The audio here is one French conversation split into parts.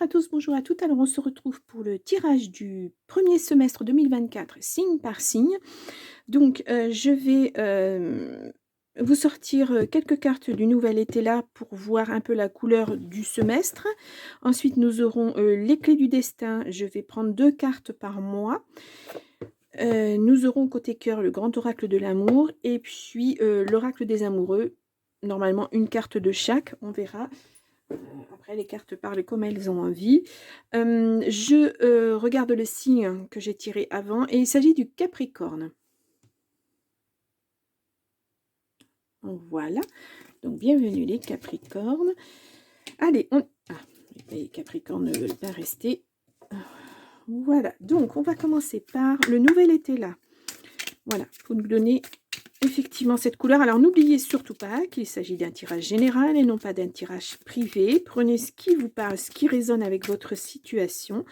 à tous, bonjour à toutes. Alors on se retrouve pour le tirage du premier semestre 2024, signe par signe. Donc je vais vous sortir quelques cartes du nouvel été là pour voir un peu la couleur du semestre. Ensuite nous aurons les clés du destin. Je vais prendre 2 cartes par mois. Nous aurons côté cœur le grand oracle de l'amour et puis l'oracle des amoureux. Normalement une carte de chaque, on verra. Après, les cartes parlent comme elles ont envie. Je regarde le signe que j'ai tiré avant et il s'agit du Capricorne. Voilà. Donc, bienvenue les Capricornes. Allez, les Capricornes ne veulent pas rester. Voilà. Donc, on va commencer par le nouvel été là. Voilà. Pour nous donner effectivement cette couleur. Alors n'oubliez surtout pas qu'il s'agit d'un tirage général et non pas d'un tirage privé. Prenez ce qui vous parle, ce qui résonne avec votre situation.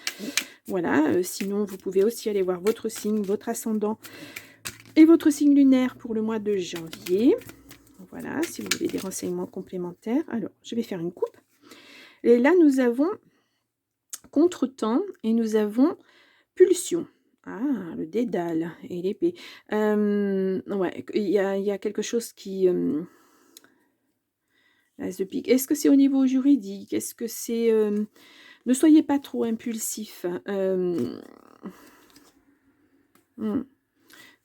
Voilà, sinon vous pouvez aussi aller voir votre signe, votre ascendant et votre signe lunaire pour le mois de janvier. Voilà, si vous voulez des renseignements complémentaires. Alors, je vais faire une coupe. Et là, nous avons contretemps et nous avons pulsion. Ah, le dédale et l'épée. Ouais, il y a quelque chose qui... As de pique. Est-ce que c'est au niveau juridique? Est-ce que c'est... Ne soyez pas trop impulsif.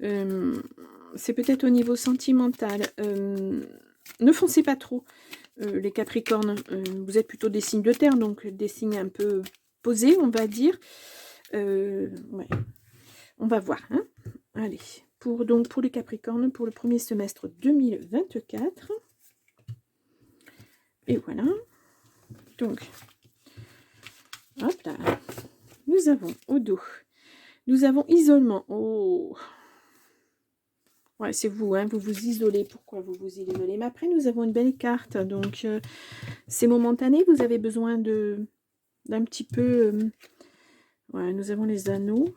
C'est peut-être au niveau sentimental. Ne foncez pas trop, les Capricornes. Vous êtes plutôt des signes de terre, donc des signes un peu posés, on va dire. Ouais. On va voir. Hein. Allez, pour les Capricornes, pour le premier semestre 2024. Et voilà. Donc, hop là. Nous avons au dos. Nous avons isolement. Oh. Ouais, c'est vous, hein, vous vous isolez. Pourquoi vous vous isolez? Mais après, nous avons une belle carte. Donc, c'est momentané. Vous avez besoin d'un petit peu... ouais, nous avons les anneaux.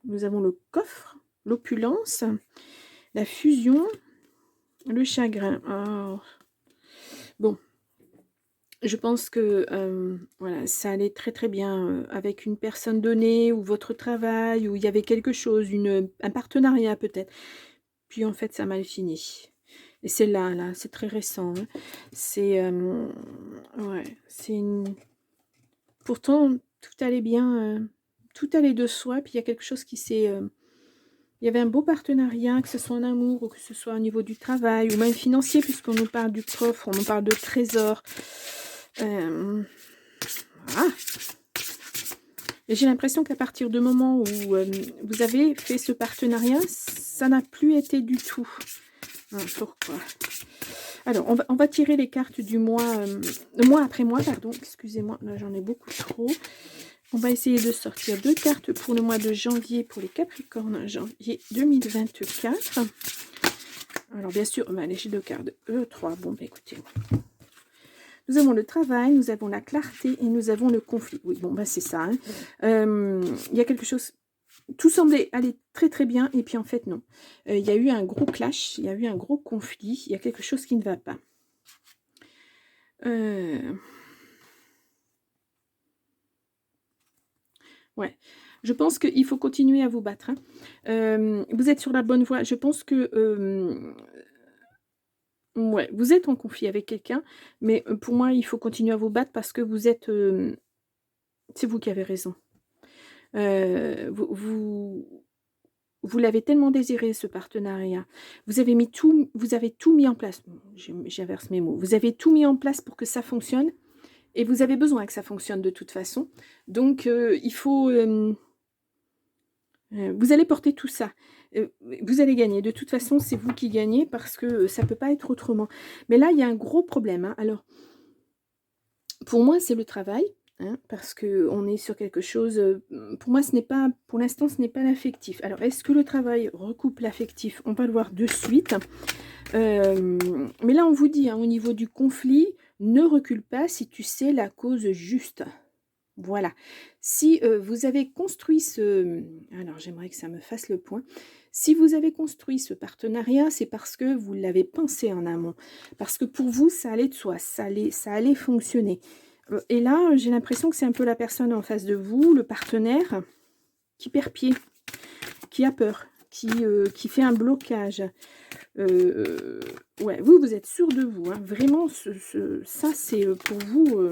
Nous avons le coffre, l'opulence, la fusion, le chagrin. Oh. Bon. Je pense que voilà, ça allait très très bien avec une personne donnée ou votre travail, où il y avait quelque chose, un partenariat peut-être. Puis en fait, ça a mal fini. Et c'est là, c'est très récent. Hein. C'est ouais, c'est une... Pourtant, tout allait bien, tout allait de soi. Puis il y a quelque chose qui s'est... il y avait un beau partenariat, que ce soit en amour ou que ce soit au niveau du travail ou même financier, puisqu'on nous parle du coffre, on nous parle de trésor. Voilà. Et j'ai l'impression qu'à partir du moment où vous avez fait ce partenariat, ça n'a plus été du tout. Pourquoi? Alors, on va tirer les cartes du mois, mois après mois, pardon, excusez-moi, là j'en ai beaucoup trop. On va essayer de sortir 2 cartes pour le mois de janvier pour les Capricornes, janvier 2024. Alors bien sûr, allez, j'ai 2 cartes, 3, bon, bah, écoutez. Nous avons le travail, nous avons la clarté et nous avons le conflit. Oui, bon, bah c'est ça. Hein. Il y a quelque chose... Tout semblait aller très très bien et puis en fait non. Il y a eu un gros clash, il y a eu un gros conflit, il y a quelque chose qui ne va pas. Ouais, je pense qu'il faut continuer à vous battre. Hein. Vous êtes sur la bonne voie. Je pense que... ouais, vous êtes en conflit avec quelqu'un, mais pour moi, il faut continuer à vous battre parce que vous êtes... c'est vous qui avez raison. Vous l'avez tellement désiré, ce partenariat. Vous avez tout mis en place. J'inverse mes mots. Vous avez tout mis en place pour que ça fonctionne. Et vous avez besoin que ça fonctionne de toute façon. Donc, il faut... vous allez porter tout ça. Vous allez gagner. De toute façon, c'est vous qui gagnez parce que ça ne peut pas être autrement. Mais là, il y a un gros problème. Hein. Alors, pour moi, c'est le travail. Hein, parce qu'on est sur quelque chose, pour moi, pour l'instant, ce n'est pas l'affectif. Alors, est-ce que le travail recoupe l'affectif? On va le voir de suite. Mais là, on vous dit, hein, au niveau du conflit, ne recule pas si tu sais la cause juste. Voilà. Si vous avez construit ce... Alors, j'aimerais que ça me fasse le point. Si vous avez construit ce partenariat, c'est parce que vous l'avez pensé en amont. Parce que pour vous, ça allait de soi, ça allait fonctionner. Et là, j'ai l'impression que c'est un peu la personne en face de vous, le partenaire, qui perd pied, qui a peur, qui fait un blocage. Ouais, vous êtes sûr de vous. Hein. Vraiment, ça, c'est pour vous...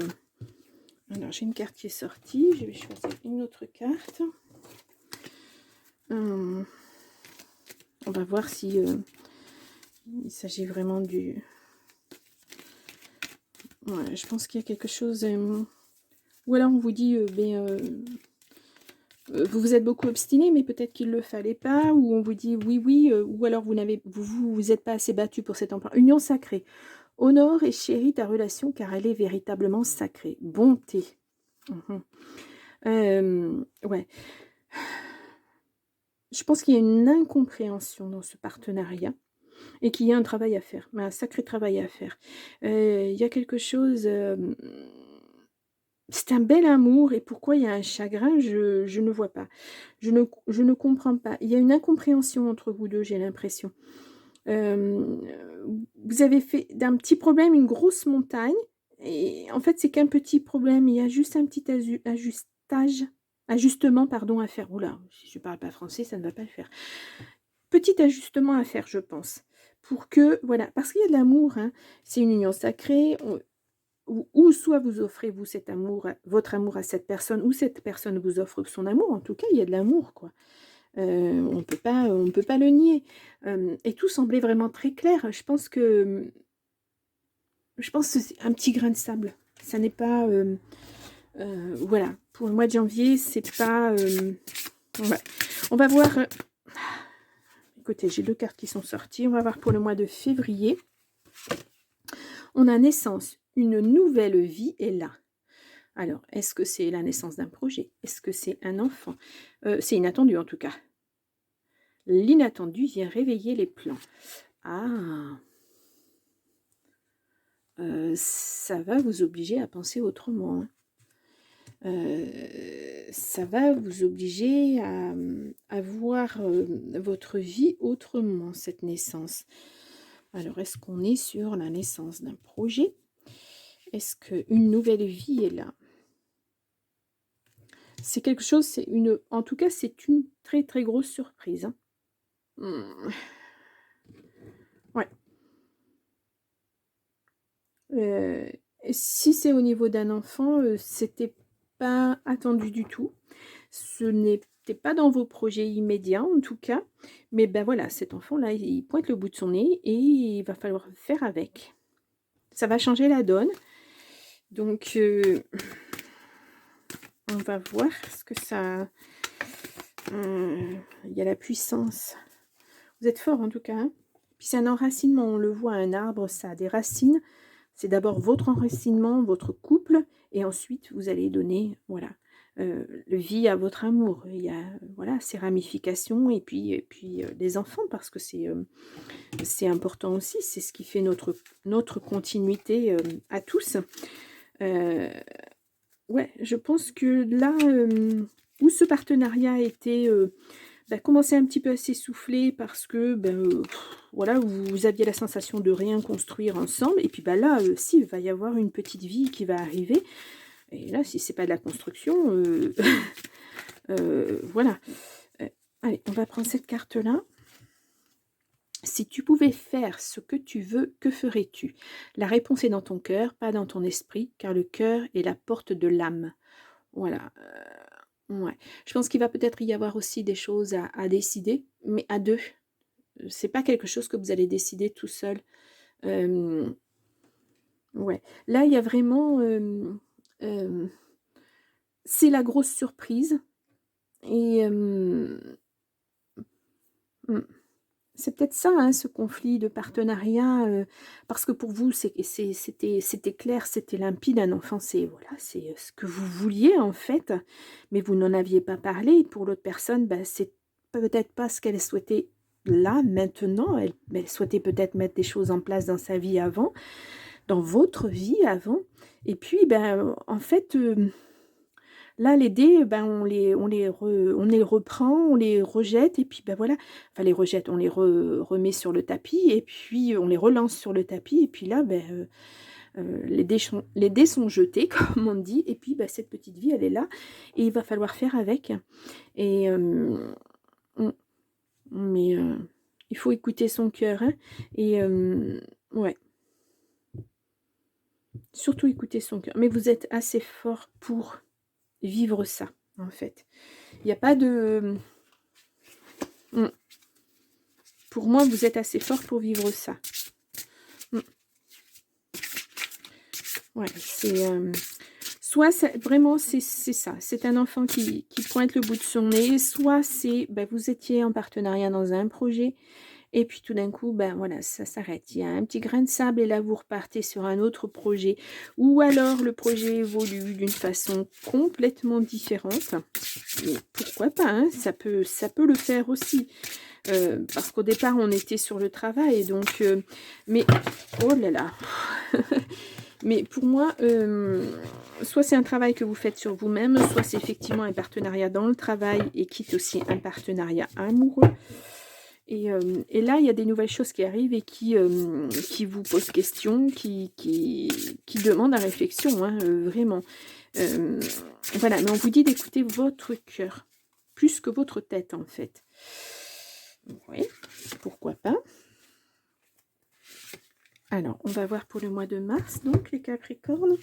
Alors, j'ai une carte qui est sortie. Je vais choisir une autre carte. On va voir si il s'agit vraiment du... Ouais, je pense qu'il y a quelque chose... ou alors on vous dit, vous vous êtes beaucoup obstiné, mais peut-être qu'il ne le fallait pas, ou on vous dit oui, oui, ou alors vous êtes pas assez battu pour cet emploi. Union sacrée. Honore et chéris ta relation car elle est véritablement sacrée. Bonté. Ouais. Je pense qu'il y a une incompréhension dans ce partenariat et qu'il y a un travail à faire, un sacré travail à faire. Il y a quelque chose... c'est un bel amour et pourquoi il y a un chagrin, je ne vois pas. Je ne comprends pas. Il y a une incompréhension entre vous deux, j'ai l'impression. Vous avez fait d'un petit problème une grosse montagne et en fait, c'est qu'un petit problème. Il y a juste un petit ajustement pardon, à faire. Oula, si je ne parle pas français, ça ne va pas le faire. Petit ajustement à faire, je pense. Pour que, voilà, parce qu'il y a de l'amour, hein, c'est une union sacrée, ou soit vous offrez, vous, cet amour, votre amour à cette personne, ou cette personne vous offre son amour. En tout cas, il y a de l'amour, quoi. On ne peut pas le nier. Et tout semblait vraiment très clair. Je pense que c'est un petit grain de sable. Ça n'est pas... voilà. Pour le mois de janvier, c'est pas... ouais. On va voir... écoutez, j'ai 2 cartes qui sont sorties. On va voir pour le mois de février. On a naissance. Une nouvelle vie est là. Alors, est-ce que c'est la naissance d'un projet? Est-ce que c'est un enfant? C'est inattendu en tout cas. L'inattendu vient réveiller les plans. Ah, ça va vous obliger à penser autrement. Ça va vous obliger à voir votre vie autrement, cette naissance. Alors, est-ce qu'on est sur la naissance d'un projet? Est-ce qu'une nouvelle vie est là? C'est quelque chose, en tout cas, c'est une très très grosse surprise. Hein. Ouais. Si c'est au niveau d'un enfant, c'était pas attendu du tout. Ce n'était pas dans vos projets immédiats en tout cas. Mais ben voilà, cet enfant-là, il pointe le bout de son nez et il va falloir faire avec. Ça va changer la donne. Donc, on va voir ce que ça... il y a la puissance. Vous êtes fort en tout cas. Hein. Puis c'est un enracinement, on le voit, un arbre, ça a des racines. C'est d'abord votre enracinement, votre couple, et ensuite vous allez donner, voilà, le vie à votre amour. Il y a, voilà, ces ramifications, et puis les enfants, parce que c'est important aussi, c'est ce qui fait notre continuité à tous. Ouais, je pense que là, où ce partenariat a été... commencé un petit peu à s'essouffler parce que voilà, vous aviez la sensation de rien construire ensemble. Et puis là, si, il va y avoir une petite vie qui va arriver. Et là, si c'est pas de la construction, voilà. Allez, on va prendre cette carte-là. Si tu pouvais faire ce que tu veux, que ferais-tu? La réponse est dans ton cœur, pas dans ton esprit, car le cœur est la porte de l'âme. Voilà. Ouais. Je pense qu'il va peut-être y avoir aussi des choses à décider, mais à deux. C'est pas quelque chose que vous allez décider tout seul. Ouais. Là, il y a vraiment... c'est la grosse surprise. Et... c'est peut-être ça, hein, ce conflit de partenariat, parce que pour vous, c'était clair, c'était limpide, un enfant, c'est ce que vous vouliez en fait, mais vous n'en aviez pas parlé. Pour l'autre personne, c'est peut-être pas ce qu'elle souhaitait là, maintenant. Elle souhaitait peut-être mettre des choses en place dans sa vie avant, dans votre vie avant. Et puis, en fait... là, les dés, on les reprend, on les rejette, et puis voilà. Enfin, les rejette, on les remet sur le tapis, et puis on les relance sur le tapis, et puis là, les dés sont jetés, comme on dit, et puis bah, cette petite vie, elle est là, et il va falloir faire avec. Et mais il faut écouter son cœur, hein, et ouais, surtout écouter son cœur. Mais vous êtes assez fort pour vivre ça, en fait. Il n'y a pas de... Pour moi, vous êtes assez fort pour vivre ça. Ouais, c'est... soit vraiment, c'est ça. C'est un enfant qui pointe le bout de son nez. Soit c'est... Ben, vous étiez en partenariat dans un projet. Et puis tout d'un coup, ben voilà, ça s'arrête. Il y a un petit grain de sable et là, vous repartez sur un autre projet. Ou alors, le projet évolue d'une façon complètement différente. Mais pourquoi pas, hein, ça peut le faire aussi. Parce qu'au départ, on était sur le travail. Donc, mais, oh là là. Mais pour moi, soit c'est un travail que vous faites sur vous-même, soit c'est effectivement un partenariat dans le travail et quitte aussi un partenariat amoureux. Et là, il y a des nouvelles choses qui arrivent et qui vous posent question, qui demandent à réflexion, hein, vraiment. Voilà, mais on vous dit d'écouter votre cœur, plus que votre tête, en fait. Oui, pourquoi pas. Alors, on va voir pour le mois de mars, donc, les Capricornes.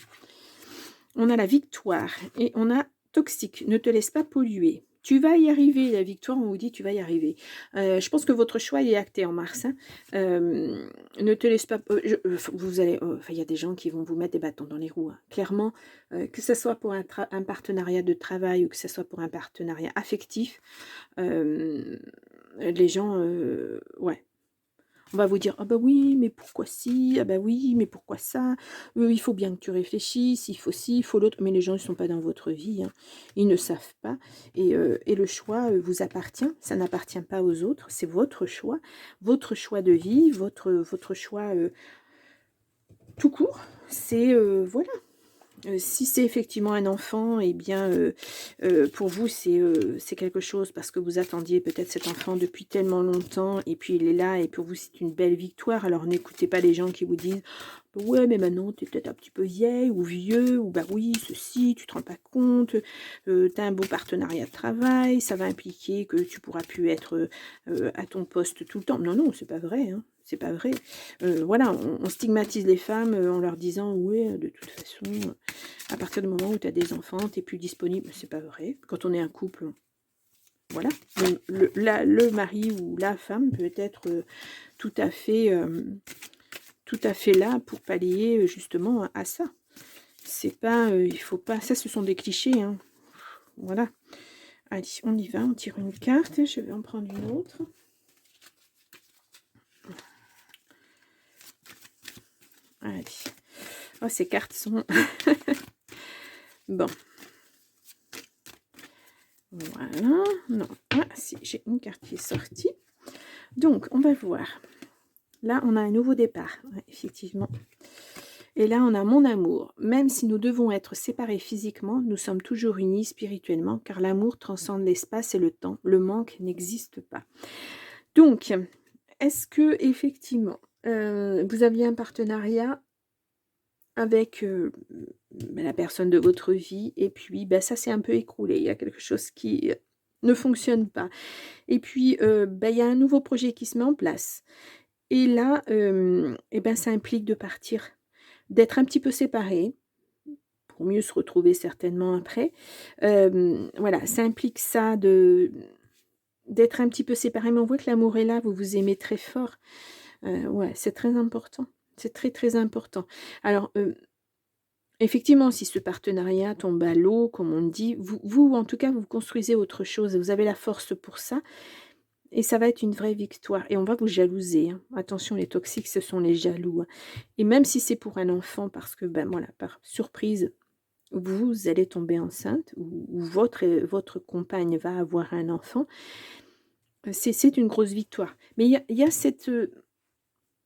On a la victoire et on a toxique. Ne te laisse pas polluer. Tu vas y arriver, la victoire, on vous dit tu vas y arriver. Je pense que votre choix est acté en mars. Hein. Ne te laisse pas... vous allez, il y a des gens qui vont vous mettre des bâtons dans les roues. Hein. Clairement, que ce soit pour un partenariat de travail ou que ce soit pour un partenariat affectif, les gens... ouais. On va vous dire, ah bah oui, mais pourquoi si? Ah bah oui, mais pourquoi ça? Il faut bien que tu réfléchisses, il faut ci, il faut l'autre. Mais les gens, ils ne sont pas dans votre vie, hein. Ils ne savent pas. Et le choix vous appartient, ça n'appartient pas aux autres, c'est votre choix de vie, votre choix tout court. C'est, voilà. Si c'est effectivement un enfant, eh bien, pour vous, c'est quelque chose parce que vous attendiez peut-être cet enfant depuis tellement longtemps et puis il est là et pour vous, c'est une belle victoire. Alors, n'écoutez pas les gens qui vous disent « Ouais, mais maintenant, tu es peut-être un petit peu vieille ou vieux ou bah oui, ceci, tu te rends pas compte, tu as un beau partenariat de travail, ça va impliquer que tu pourras plus être à ton poste tout le temps. » Non, non, c'est pas vrai, hein. C'est pas vrai. Voilà, on stigmatise les femmes en leur disant « Oui, de toute façon, à partir du moment où tu as des enfants, tu n'es plus disponible. » C'est pas vrai. Quand on est un couple, voilà. Le mari ou la femme peut être tout à fait là pour pallier justement à ça. C'est pas, il faut pas... Ça, ce sont des clichés. Hein. Voilà. Allez, on y va. On tire une carte. Je vais en prendre une autre. Allez. Oh, ces cartes sont... Bon. Voilà. Non. Ah, si, j'ai une carte qui est sortie. Donc, on va voir. Là, on a un nouveau départ, ouais, effectivement. Et là, on a mon amour. Même si nous devons être séparés physiquement, nous sommes toujours unis spirituellement, car l'amour transcende l'espace et le temps. Le manque n'existe pas. Donc, est-ce que effectivement, vous aviez un partenariat avec la personne de votre vie, et puis ça s'est un peu écroulé. Il y a quelque chose qui ne fonctionne pas. Et puis, il y a un nouveau projet qui se met en place. Et là, ça implique de partir, d'être un petit peu séparés, pour mieux se retrouver certainement après. Voilà, ça implique ça d'être un petit peu séparés, mais on voit que l'amour est là, vous vous aimez très fort. Ouais, c'est très important. C'est très, très important. Alors, effectivement, si ce partenariat tombe à l'eau, comme on dit, vous, en tout cas, vous construisez autre chose. Vous avez la force pour ça. Et ça va être une vraie victoire. Et on va vous jalouser. Hein. Attention, les toxiques, ce sont les jaloux. Hein. Et même si c'est pour un enfant, parce que, voilà, par surprise, vous allez tomber enceinte, ou votre compagne va avoir un enfant, c'est une grosse victoire. Mais il y a cette...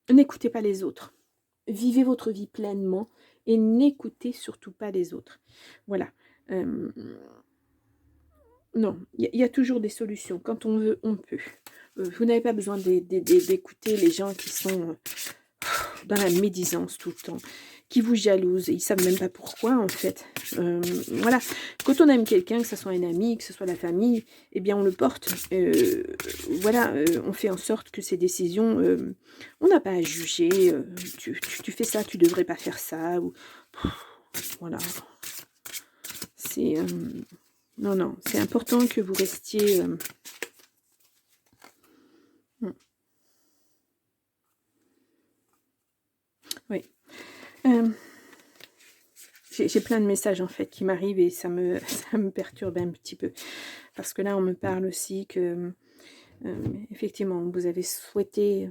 n'écoutez pas les autres. Vivez votre vie pleinement et n'écoutez surtout pas les autres. Voilà. Non, il y a toujours des solutions. Quand on veut, on peut. Vous n'avez pas besoin d'écouter les gens qui sont dans la médisance tout le temps, qui vous jalousent. Ils ne savent même pas pourquoi, en fait. Voilà. Quand on aime quelqu'un, que ce soit un ami, que ce soit la famille, eh bien, on le porte. Voilà, on fait en sorte que ces décisions, on n'a pas à juger. Tu fais ça, tu ne devrais pas faire ça. Ou, voilà. C'est... non, non, c'est important que vous restiez... oui. J'ai plein de messages, en fait, qui m'arrivent et ça me perturbe un petit peu. Parce que là, on me parle aussi que, effectivement, vous avez souhaité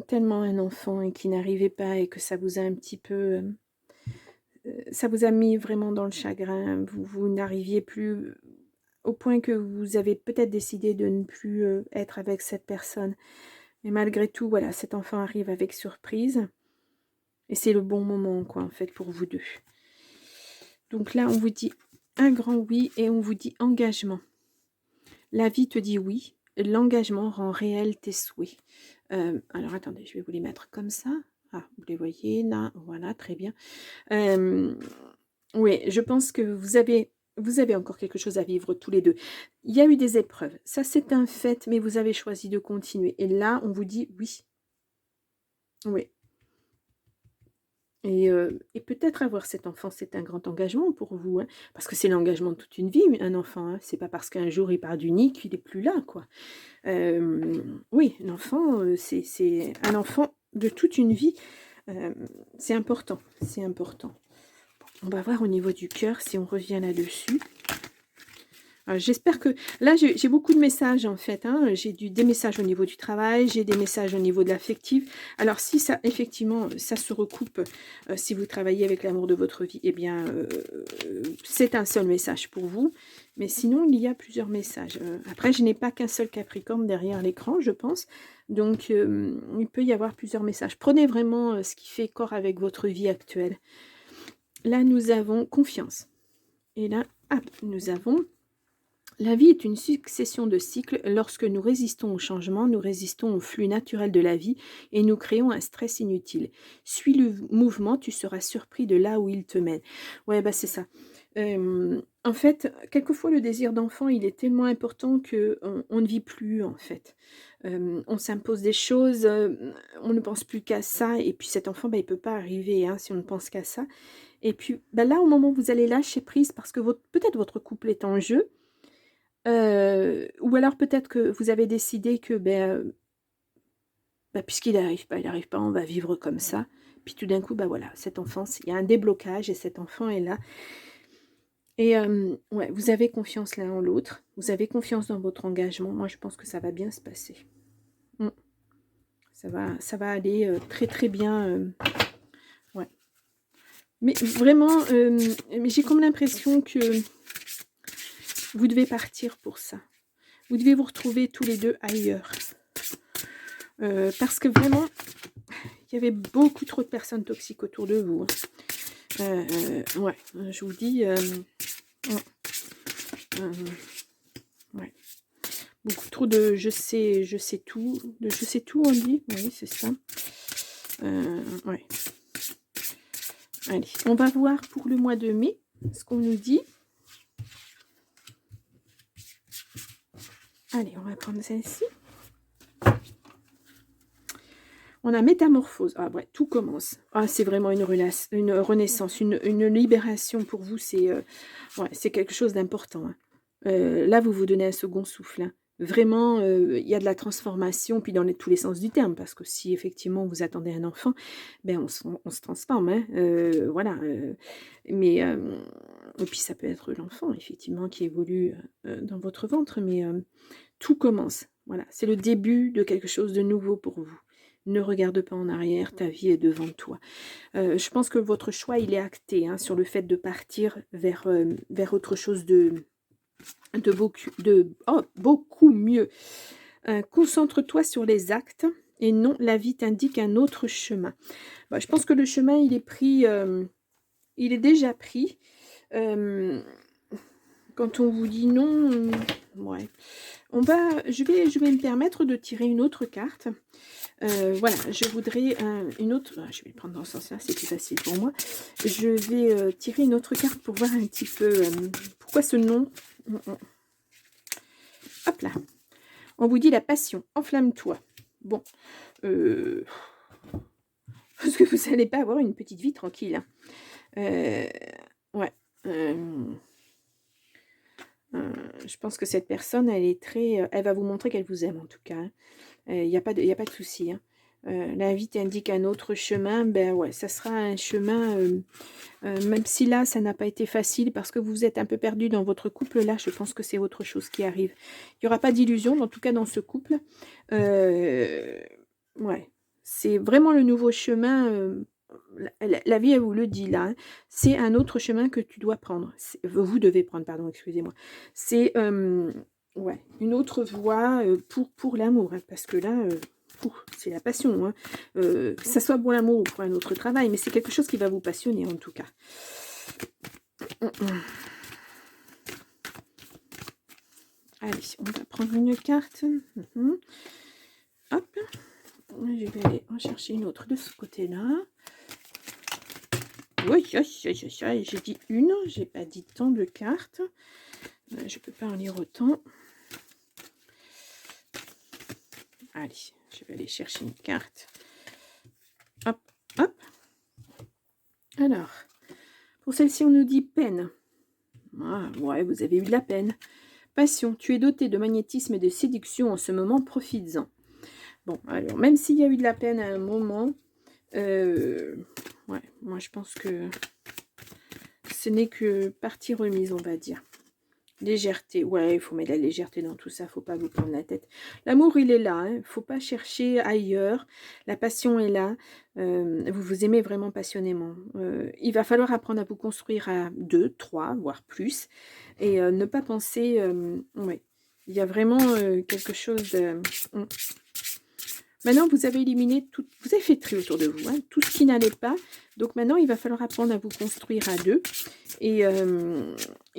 tellement un enfant et qui n'arrivait pas et que ça vous a un petit peu... ça vous a mis vraiment dans le chagrin. Vous n'arriviez plus au point que vous avez peut-être décidé de ne plus être avec cette personne. Mais malgré tout, voilà, cet enfant arrive avec surprise. Et c'est le bon moment, quoi, en fait, pour vous deux. Donc là, on vous dit un grand oui et on vous dit engagement. La vie te dit oui. L'engagement rend réel tes souhaits. Alors, attendez, je vais vous les mettre comme ça. Ah, vous les voyez, là, voilà, très bien. Oui, je pense que vous avez encore quelque chose à vivre tous les deux. Il y a eu des épreuves, ça c'est un fait, mais vous avez choisi de continuer. Et là, on vous dit oui. Oui. Et peut-être avoir cet enfant, c'est un grand engagement pour vous, hein, parce que c'est l'engagement de toute une vie, un enfant. Hein, c'est pas parce qu'un jour il part du nid qu'il n'est plus là, quoi. Oui, l'enfant, c'est un enfant de toute une vie. C'est important, c'est important. On va voir au niveau du cœur si on revient là-dessus. J'espère que... Là, j'ai beaucoup de messages, en fait. Hein. J'ai des messages au niveau du travail, j'ai des messages au niveau de l'affectif. Alors, si ça, effectivement, ça se recoupe, si vous travaillez avec l'amour de votre vie, eh bien, c'est un seul message pour vous. Mais sinon, il y a plusieurs messages. Après, je n'ai pas qu'un seul Capricorne derrière l'écran, je pense. Donc, il peut y avoir plusieurs messages. Prenez vraiment ce qui fait corps avec votre vie actuelle. Là, nous avons confiance. Et là, hop, nous avons... La vie est une succession de cycles. Lorsque nous résistons au changement, nous résistons au flux naturel de la vie et nous créons un stress inutile. Suis le mouvement, tu seras surpris de là où il te mène. Ouais, bah c'est ça. En fait, quelquefois, le désir d'enfant, il est tellement important qu'on ne vit plus, en fait. On s'impose des choses, on ne pense plus qu'à ça, et puis cet enfant, bah, il ne peut pas arriver hein, si on ne pense qu'à ça. Et puis bah, là, au moment où vous allez lâcher prise, parce que peut-être votre couple est en jeu, ou alors peut-être que vous avez décidé que puisqu'il n'arrive pas, on va vivre comme ça. Puis tout d'un coup, bah voilà, cette enfance, il y a un déblocage et cet enfant est là. Et ouais, vous avez confiance l'un en l'autre, vous avez confiance dans votre engagement. Moi, je pense que ça va bien se passer. Ça va aller très très bien. Ouais. Mais vraiment, j'ai comme l'impression que vous devez partir pour ça. Vous devez vous retrouver tous les deux ailleurs. Parce que vraiment, il y avait beaucoup trop de personnes toxiques autour de vous. Ouais, je vous dis... ouais. Beaucoup trop de je sais tout. De je sais tout, on dit. Oui, c'est ça. Ouais. Allez, on va voir pour le mois de mai ce qu'on nous dit. Allez, on va prendre celle-ci. On a métamorphose. Ah ouais, tout commence. Ah, c'est vraiment une renaissance, une libération pour vous. C'est ouais, quelque chose d'important. Hein. Là, vous vous donnez un second souffle. Hein. Vraiment, il y a de la transformation, puis dans tous les sens du terme, parce que si effectivement vous attendez un enfant, ben on se transforme. Hein. Voilà. Mais et puis ça peut être l'enfant, effectivement, qui évolue dans votre ventre, mais tout commence. Voilà, c'est le début de quelque chose de nouveau pour vous. Ne regarde pas en arrière, ta vie est devant toi. Je pense que votre choix, il est acté hein, sur le fait de partir vers autre chose de beaucoup mieux. Concentre-toi sur les actes et non, la vie t'indique un autre chemin. Bah, je pense que le chemin, il est pris, il est déjà pris. Quand on vous dit non, ouais. Je vais me permettre de tirer une autre carte. Voilà, je voudrais une autre... je vais le prendre dans ce sens-là, c'est plus facile pour moi. Je vais tirer une autre carte pour voir un petit peu pourquoi ce nom. Hop là. On vous dit la passion, enflamme-toi. Bon, parce que vous n'allez pas avoir une petite vie tranquille. Hein. Ouais. Je pense que cette personne, elle est très... elle va vous montrer qu'elle vous aime en tout cas. Il n'y a pas de souci. Hein. La vie t'indique un autre chemin. Ben ouais, ça sera un chemin... même si là, ça n'a pas été facile parce que vous êtes un peu perdu dans votre couple. Là, je pense que c'est autre chose qui arrive. Il n'y aura pas d'illusion, en tout cas dans ce couple. Ouais. C'est vraiment le nouveau chemin... la vie, elle vous le dit là, hein. C'est un autre chemin que tu dois prendre. Vous devez prendre, pardon, excusez-moi. C'est ouais, une autre voie pour l'amour, hein, parce que là, c'est la passion. Hein. Que ça soit pour l'amour ou pour un autre travail, mais c'est quelque chose qui va vous passionner en tout cas. Allez, on va prendre une carte. Hop. Je vais aller en chercher une autre de ce côté-là. Oui, j'ai dit une, j'ai pas dit tant de cartes. Je peux pas en lire autant. Allez, je vais aller chercher une carte. Hop, hop. Alors, pour celle-ci, on nous dit peine. Ah, ouais, vous avez eu de la peine. Passion, tu es doté de magnétisme et de séduction en ce moment, profites-en. Bon, alors, même s'il y a eu de la peine à un moment, ouais, moi je pense que ce n'est que partie remise, on va dire. Légèreté, ouais, il faut mettre de la légèreté dans tout ça, faut pas vous prendre la tête. L'amour, il est là, hein, faut pas chercher ailleurs. La passion est là, vous vous aimez vraiment passionnément. Il va falloir apprendre à vous construire à 2, 3, voire plus, et ne pas penser, ouais, il y a vraiment quelque chose de... Maintenant, vous avez éliminé tout, vous avez fait tri autour de vous, hein, tout ce qui n'allait pas. Donc maintenant, il va falloir apprendre à vous construire à 2. Et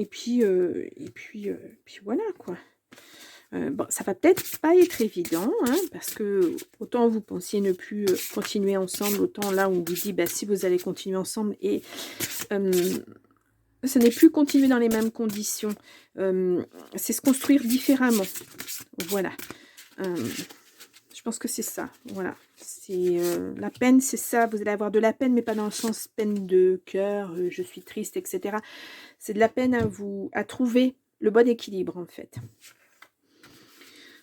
puis voilà, quoi. Bon, ça va peut-être pas être évident, hein, parce que autant vous pensiez ne plus continuer ensemble, autant là, on vous dit, bah, si vous allez continuer ensemble, et ce n'est plus continuer dans les mêmes conditions. C'est se construire différemment. Voilà. Je pense que c'est ça, voilà. C'est la peine, c'est ça. Vous allez avoir de la peine, mais pas dans le sens peine de cœur, je suis triste, etc. C'est de la peine à trouver le bon équilibre, en fait.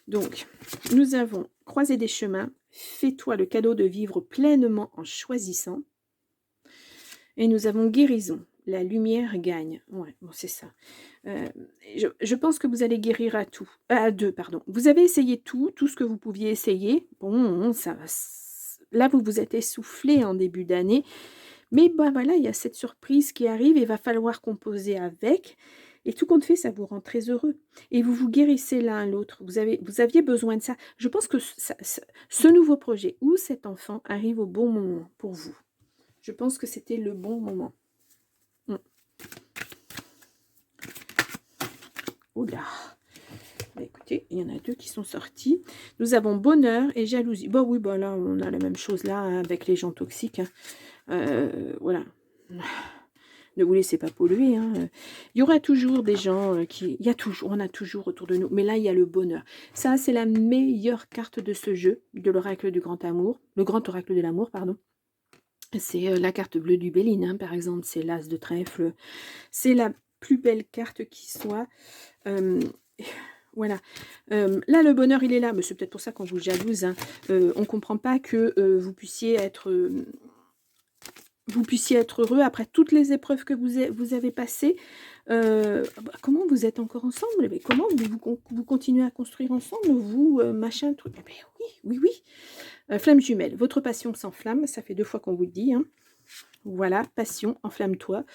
Donc, nous avons croisé des chemins. Fais-toi le cadeau de vivre pleinement en choisissant. Et nous avons guérison. La lumière gagne. Ouais, bon, c'est ça. Je pense que vous allez guérir à 2, pardon. Vous avez essayé tout ce que vous pouviez essayer. Bon, ça va. Là, vous vous êtes essoufflé en début d'année. Mais ben voilà, il y a cette surprise qui arrive et il va falloir composer avec. Et tout compte fait, ça vous rend très heureux. Et vous vous guérissez l'un l'autre. Vous aviez besoin de ça. Je pense que ce nouveau projet ou cet enfant arrive au bon moment pour vous. Je pense que c'était le bon moment. Oula. Bah, écoutez, il y en a 2 qui sont sortis. Nous avons bonheur et jalousie. Bon, oui, bah là, on a la même chose là, hein, avec les gens toxiques. Hein. Voilà. Ne vous laissez pas polluer. Hein. Il y aura toujours des gens qui... on a toujours autour de nous. Mais là, il y a le bonheur. Ça, c'est la meilleure carte de ce jeu, de l'oracle du grand amour. Le grand oracle de l'amour, pardon. C'est la carte bleue du Béline, hein, par exemple. C'est l'as de trèfle. C'est la plus belle carte qui soit. Voilà. Là, le bonheur, il est là. Mais c'est peut-être pour ça qu'on vous jalouse. Hein. On ne comprend pas que vous puissiez être heureux après toutes les épreuves que vous avez passées. Comment vous êtes encore ensemble? Mais comment vous continuez à construire ensemble? Vous, machin, truc. Eh bien, oui. Flamme jumelle. Votre passion s'enflamme. Ça fait 2 fois qu'on vous le dit. Hein. Voilà, passion, enflamme-toi.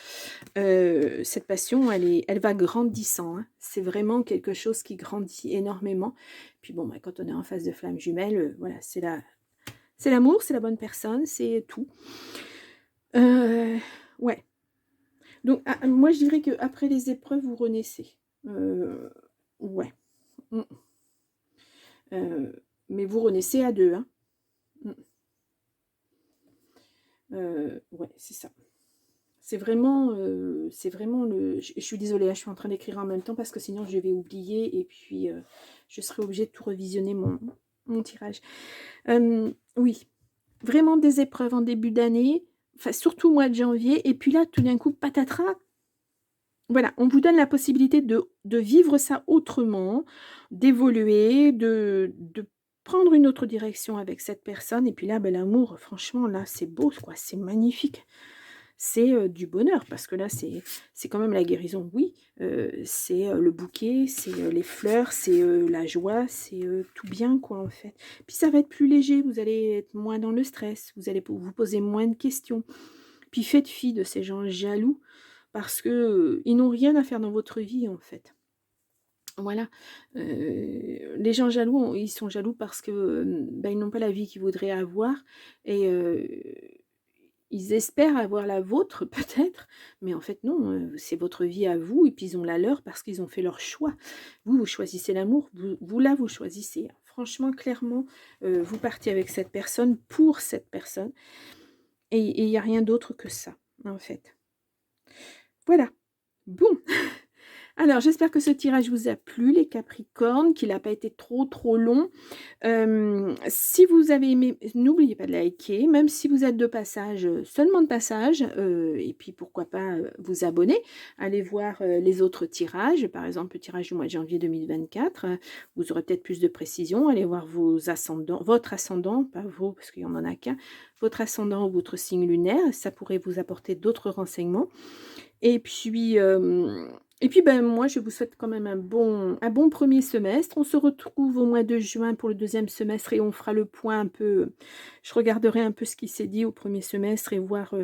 Cette passion, elle va grandissant. Hein. C'est vraiment quelque chose qui grandit énormément. Puis bon, bah, quand on est en face de flamme jumelle, voilà, c'est l'amour, c'est la bonne personne, c'est tout. Ouais. Donc, moi, je dirais qu'après les épreuves, vous renaissez. Ouais. Mm. Mais vous renaissez à deux. Hein. Mm. Ouais, c'est ça. C'est vraiment le... Je suis désolée, hein, je suis en train d'écrire en même temps parce que sinon je vais oublier et puis je serai obligée de tout revisionner mon tirage. Oui, vraiment des épreuves en début d'année, enfin surtout au mois de janvier, et puis là, tout d'un coup, patatras, voilà, on vous donne la possibilité de vivre ça autrement, d'évoluer, de prendre une autre direction avec cette personne, et puis là, ben, l'amour, franchement, là, c'est beau, quoi, c'est magnifique. C'est du bonheur, parce que là, c'est quand même la guérison, oui. C'est le bouquet, c'est les fleurs, c'est la joie, c'est tout bien, quoi, en fait. Puis ça va être plus léger, vous allez être moins dans le stress, vous allez vous poser moins de questions. Puis faites fi de ces gens jaloux, parce que ils n'ont rien à faire dans votre vie, en fait. Voilà. Les gens jaloux, ils sont jaloux parce que ben, ils n'ont pas la vie qu'ils voudraient avoir, et ils espèrent avoir la vôtre peut-être, mais en fait non, c'est votre vie à vous et puis ils ont la leur parce qu'ils ont fait leur choix. Vous, vous choisissez l'amour, vous là, vous choisissez. Franchement, clairement, vous partez avec cette personne pour cette personne et il n'y a rien d'autre que ça, en fait. Voilà. Bon. Alors, j'espère que ce tirage vous a plu, les Capricornes, qu'il n'a pas été trop long. Si vous avez aimé, n'oubliez pas de liker, même si vous êtes de passage, seulement de passage, et puis pourquoi pas vous abonner, allez voir les autres tirages, par exemple le tirage du mois de janvier 2024, vous aurez peut-être plus de précision, allez voir vos ascendants, votre ascendant, pas vous, parce qu'il n'y en a qu'un, votre ascendant ou votre signe lunaire, ça pourrait vous apporter d'autres renseignements. Et puis, ben, moi, je vous souhaite quand même un bon premier semestre. On se retrouve au mois de juin pour le deuxième semestre et on fera le point un peu. Je regarderai un peu ce qui s'est dit au premier semestre et voir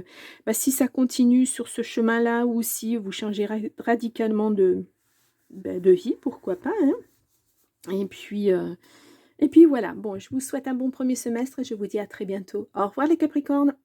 bah, si ça continue sur ce chemin-là ou si vous changez radicalement de vie, pourquoi pas. Hein. Et puis voilà. Bon, je vous souhaite un bon premier semestre et je vous dis à très bientôt. Au revoir les Capricornes.